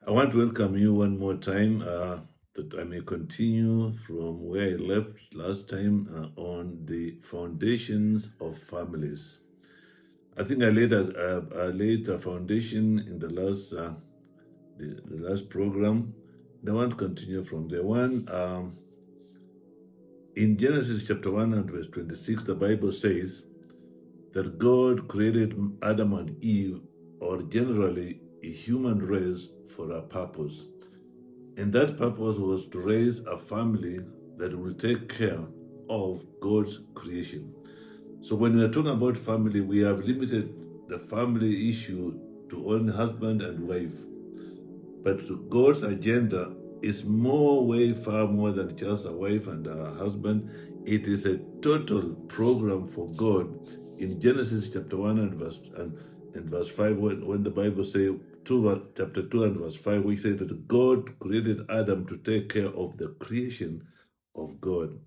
I want to welcome you one more time that I may continue from where I left last time on the foundations of families. I think I laid a foundation in the last program. And I want to continue from there. In Genesis chapter 1 and verse 26, the Bible says that God created Adam and Eve, or generally a human race, for a purpose. And that purpose was to raise a family that will take care of God's creation. So when we are talking about family, we have limited the family issue to only husband and wife. But God's agenda is way far more than just a wife and a husband. It is a total program for God. In Genesis chapter 1 and verse 5, when the Bible says chapter 2 and verse 5, we say that God created Adam to take care of the creation of God.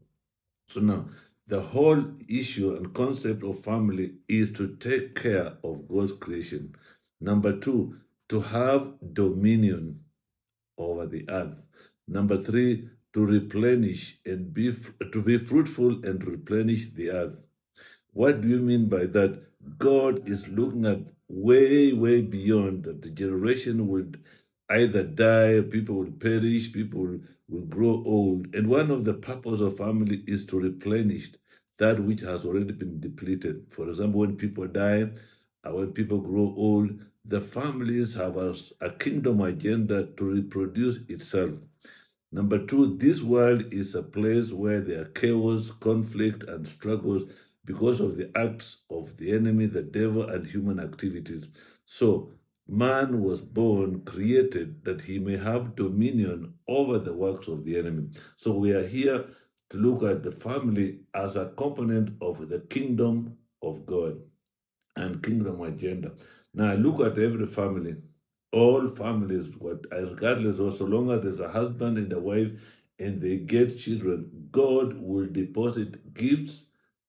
So now, the whole issue and concept of family is to take care of God's creation. Number two, to have dominion over the earth. Number three, to replenish and to be fruitful and replenish the earth. What do you mean by that? God is looking at way beyond that. The generation would either die, people will perish, people will grow old. And one of the purpose of family is to replenish that which has already been depleted. For example, when people die, when people grow old, the families have a kingdom agenda to reproduce itself. Number two, this world is a place where there are chaos, conflict, and struggles because of the acts of the enemy, the devil, and human activities. So, man was born, created, that he may have dominion over the works of the enemy. So, we are here to look at the family as a component of the kingdom of God and kingdom agenda. Now, look at every family. All families, regardless of, so long as there's a husband and a wife and they get children, God will deposit gifts,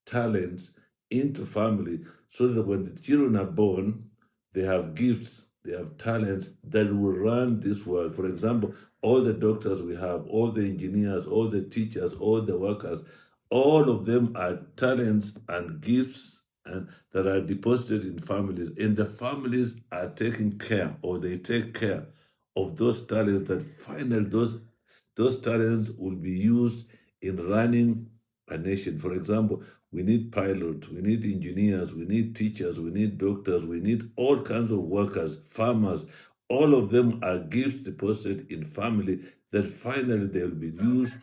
talents into family so that when the children are born, they have gifts, they have talents that will run this world. For example, all the doctors we have, all the engineers, all the teachers, all the workers, all of them are talents and gifts and that are deposited in families, and the families are taking care, or they take care of those talents that finally those talents will be used in running a nation. For example, we need pilots, we need engineers, we need teachers, we need doctors, we need all kinds of workers, farmers. All of them are gifts deposited in family that finally they will be used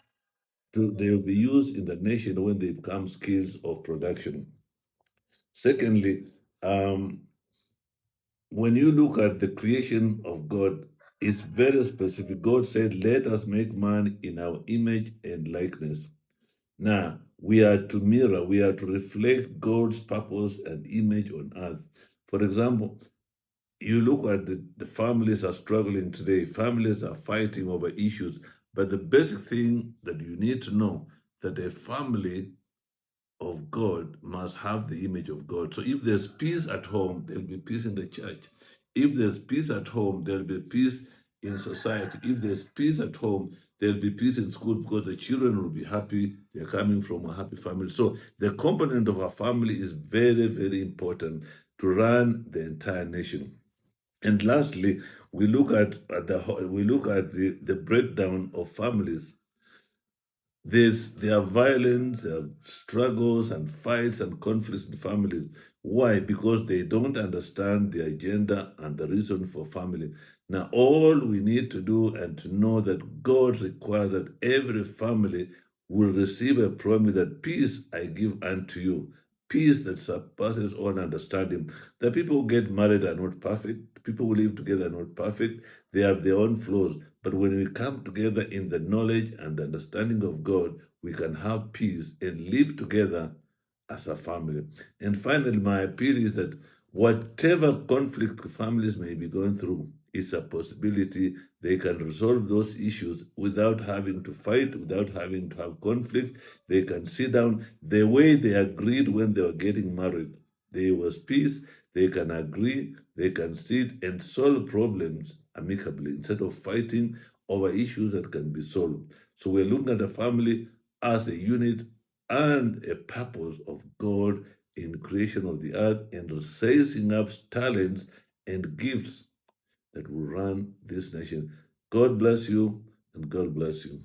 in the nation when they become skills of production. Secondly, um, when you look at the creation of God, it's very specific. God said, "Let us make man in our image and likeness." Now, we are to mirror, we are to reflect God's purpose and image on earth. For example, you look at the families are struggling today, families are fighting over issues, but the basic thing that you need to know that a family of God must have the image of God. So if there's peace at home, there'll be peace in the church. If there's peace at home, there'll be peace in society. If there's peace at home, there'll be peace in school because the children will be happy. They're coming from a happy family. So the component of a family is very important to run the entire nation. And lastly, we look at the breakdown of families. There are violence, there are struggles and fights and conflicts in families. Why? Because they don't understand the agenda and the reason for family. Now, all we need to do and to know that God requires that every family will receive a promise that peace I give unto you, peace that surpasses all understanding. The people who get married are not perfect. People who live together are not perfect. They have their own flaws. But when we come together in the knowledge and understanding of God, we can have peace and live together as a family. And finally, my appeal is that whatever conflict families may be going through is a possibility they can resolve those issues without having to fight, without having to have conflict. They can sit down the way they agreed when they were getting married. There was peace, they can agree, they can sit and solve problems amicably instead of fighting over issues that can be solved. So we're looking at the family as a unit and a purpose of God in creation of the earth and raising up talents and gifts that will run this nation. God bless you and God bless you.